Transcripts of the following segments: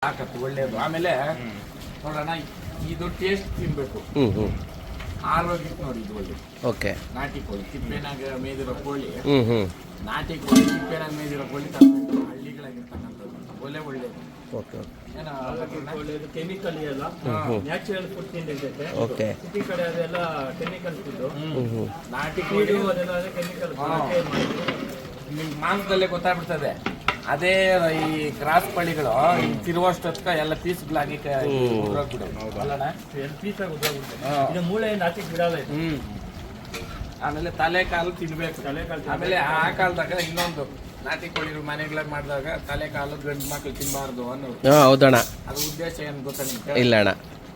ಹಾಕತ್ತು ಒಳ್ಳೇದು. ಆಮೇಲೆ ನೋಡೋಣ, ಇದು ಟೇಸ್ಟ್ ತಿನ್ಬೇಕು, ಆರೋಗ್ಯಕ್ಕೆ ನೋಡಿ ಇದು ಒಳ್ಳೇದು. ಓಕೆ, ನಾಟಿ ಕೋಳಿ ತಿಪ್ಪೆನಾಗ ಮೇದಿರೋ ಕೋಳಿ, ನಾಟಿ ಕೋಳಿ ತಿಪ್ಪೆನಾಗ ಮೇದಿರೋ ಕೋಳಿ ತರಬೇಕು. ಹಳ್ಳಿಗಳಾಗಿರ್ತಕ್ಕಂಥದ್ದು ಒಳ್ಳೇದು. ಓಕೆ, ಒಳ್ಳೇದು. ಕೆಮಿಕಲ್ ಎಲ್ಲ ನ್ಯಾಚುರಲ್ ಫುಡ್ ತಿಂದಿರ್ತೈತೆ. ಓಕೆ, ಸಿಟಿ ಕಡೆ ಅದೆಲ್ಲ ಕೆಮಿಕಲ್ ಫುಡ್, ನಾಟಿ ಕೋಳಿ ಅದೆಲ್ಲ ಕೆಮಿಕಲ್ ನಿಮ್ಗೆ ಮಾಂಸದಲ್ಲೇ ಗೊತ್ತಾಗ್ಬಿಡ್ತದೆ. ಅದೇ ಈ ಕ್ರಾಸ್ ಪಳಿಗಳು ತಿರುವಷ್ಟೊತ್ಕ ಎಲ್ಲ ಪೀಸ್ಗಳಾಗಿ ಪೀಸ್ ಆಗಿ ಮೂಳೆ ನಾಟಿಗೆ ಬಿಡಲ್ಲ ಇದು. ಆಮೇಲೆ ತಲೆ ಕಾಲು ತಿನ್ಬೇಕು. ಆಮೇಲೆ ಆ ಕಾಲದಾಗ ಇನ್ನೊಂದು ನಾಟಿ ಕೋಳಿ ಮನೆಗಳಾಗ ಮಾಡಿದಾಗ ತಲೆ ಕಾಲು ಗಂಡು ಮಕ್ಳು ತಿನ್ಬಾರ್ದು ಅನ್ನೋದು. ಹೌದಣ್ಣ. ಅದು ಉದ್ದೇಶ ಏನು ಗೊತ್ತಾ ನಿಮ್ಗೆ? ಇಲ್ಲ ಅಣ್ಣ,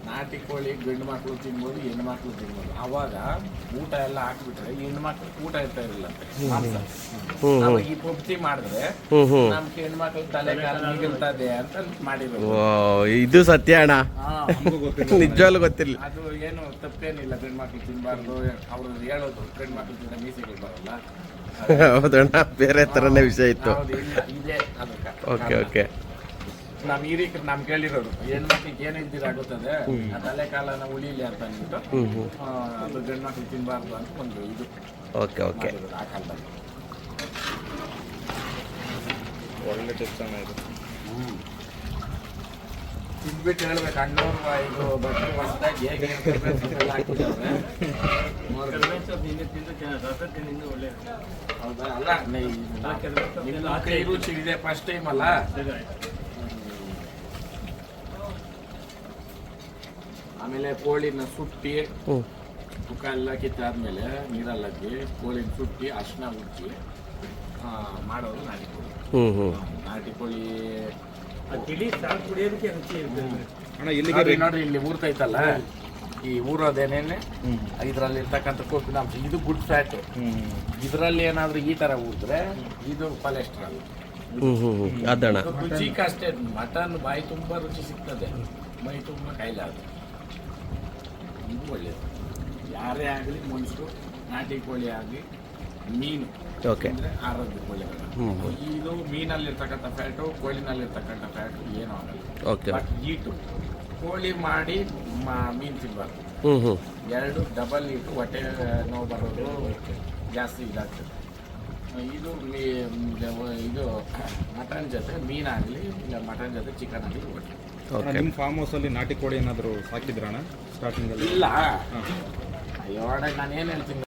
ನಾಟಿ ಕೋಳಿ ಗಂಡು ಮಕ್ಳು ತಿನ್ಬೋದು, ಹೆಣ್ಣು ಮಕ್ಳು ತಿನ್ಬೋದು. ಅವಾಗ ಊಟ ಎಲ್ಲ ಹಾಕ್ಬಿಟ್ರೆ ಹೆಣ್ಣು ಮಕ್ಳು ಊಟ ಇರ್ತಾ ಇರಲಿಲ್ಲ. ಅವಾಗ ಈ ಪೊಪ್ತಿ ಮಾಡಿದ್ರೆ ನಮ್ ಹೆಣ್ಣು ಮಕ್ಳು ತಲೆ ಕಾಲು ನಿಗಿರ್ತದೆ ಅಂತ ಮಾಡಿರೋದು. ಇದು ಸತ್ಯ ಅಣ್ಣ, ನಿಜವಾಗ್ಲೂ ಗೊತ್ತಿಲ್ಲ. ಅದು ಏನು ತಪ್ಪೇನಿಲ್ಲ, ಗಂಡು ಮಕ್ಳು ತಿನ್ಬಾರ್ದು ಅವ್ರು ಹೇಳೋದು. ಗಂಡು ಮಕ್ಳು ತಿಂದ ಮೀಸೆಗಳು ಬರಲ್ಲ. ಹೌದಣ್ಣ, ಬೇರೆ ತರನೇ ವಿಷಯ ಇತ್ತು. ಇದೇ ಅದಕ್ಕೆ. ಓಕೆ ಓಕೆ, ನಮ್ ಹಿರಿಕರು ನಮ್ ಕೇಳಿರೋರು ಹೆಣ್ಮಕ್ಳಿಗೆ ಏನು ಇದ್ದಿರಾಗುತ್ತದೆ, ಆ ತಲೆ ಕಾಲನ ಉಳಿಲಿ ಅಂತ ಅಂದ್ಬಿಟ್ಟು ಅದು ಗಂಡು ಮಕ್ಳು ತಿನ್ಬಾರ್ದು ಅಂತ ಒಂದು ಇದು. ಓಕೆ ಓಕೆ, ಆ ಕಾಲದಲ್ಲಿ ಒಳ್ಳೆ ಟೇಸ್ಟ್ ಚೆನ್ನಾಗಿದೆ. ತಿಂದ್ಬಿಟ್ಟು ಹೇಳ್ಬೇಕು ಅಣ್ಣವ್ರು ಇದು ಬಟ್ಟೆ ಹೊಸದಾಗಿ ಹೇಗೆ ಹಾಕಿದ್ದಾರೆ. ಹೌದಾ? ಅಲ್ಲ ನಿಮ್ಮ ಕೈ ರುಚಿ ಇದೆ, ಫಸ್ಟ್ ಟೈಮ್ ಅಲ್ಲ. ಆಮೇಲೆ ಕೋಳಿನ ಸುಟ್ಟಿ ತುಕ ಎಲ್ಲ ಕಿತ್ತಾದ್ಮೇಲೆ ನೀರಲ್ಲಿ ಹಾಕಿ ಕೋಳಿನ ಸುಟ್ಟಿ ಅರ್ಶಿನ ಉಚ್ಚಿ ಮಾಡೋದು ನಾಟಿ ಕೋಳಿ. ನಾಟಿ ಕೋಳಿ ಕುಡಿಯೋದಕ್ಕೆ ರುಚಿ ಇರ್ತದೆ. ನೋಡ್ರಿ, ಇಲ್ಲಿ ಊರ್ತೈತಲ್ಲ, ಈ ಊರೋದೇನೇನೆ ಇದ್ರಲ್ಲಿ ಇರ್ತಕ್ಕಂಥ ಕೊಬ್ಬಿನಾಂಶ, ಇದು ಗುಡ್ ಫ್ಯಾಟ್. ಇದ್ರಲ್ಲಿ ಏನಾದ್ರು ಈ ತರ ಊರಿದ್ರೆ ಇದು ಕೊಲೆಸ್ಟ್ರಾಲ್. ಅದಣ್ಣ, ರುಚಿಗೆ ಅಷ್ಟೇ. ಮಟನ್ ಬಾಯಿ ತುಂಬಾ ರುಚಿ ಸಿಗ್ತದೆ, ಮೈ ತುಂಬ ಕಾಯಿಲೆ ಅದು. ಇದು ಒಳ್ಳೇದು. ಯಾರೇ ಆಗಲಿ ಮನುಷ್ಯರು ನಾಟಿ ಕೋಳಿ ಆಗಲಿ ಮೀನು ಅಂದ್ರೆ ಆರೋಗ್ಯಕ್ಕೆ ಒಳ್ಳೆಯದು. ಇದು ಮೀನಲ್ಲಿರ್ತಕ್ಕಂಥ ಫ್ಯಾಟು, ಕೋಳಿನಲ್ಲಿರ್ತಕ್ಕಂಥ ಫ್ಯಾಟು ಏನೂ ಆಗಲ್ಲ. ಬಟ್ ಹೀಟು ಕೋಳಿ ಮಾಡಿ ಮೀನು ತಿನ್ಬಾರ್ದು. ಎರಡು ಡಬಲ್ ಹೀಟು, ಹೊಟ್ಟೆ ನೋವು ಬರೋದು ಜಾಸ್ತಿ ಇದಾಗ್ತದೆ. ಇದು ಮಟನ್ ಜೊತೆ ಮೀನಾಗಲಿ ಇಲ್ಲ ಮಟನ್ ಜೊತೆ ಚಿಕನ್ ಆಗಲಿ ಒಟ್ಟು. ನಿಮ್ಮ ಫಾರ್ಮ್ ಹೌಸ್ ಅಲ್ಲಿ ನಾಟಿ ಕೋಳಿ ಏನಾದರೂ ಸಾಕಿದ್ರಣ್ಣ ಸ್ಟಾರ್ಟಿಂಗ್ ಅಲ್ಲಿ? ಇಲ್ಲ, ಅಯ್ಯೋ ನಾನು ಏನು ಹೇಳ್ತೀನಿ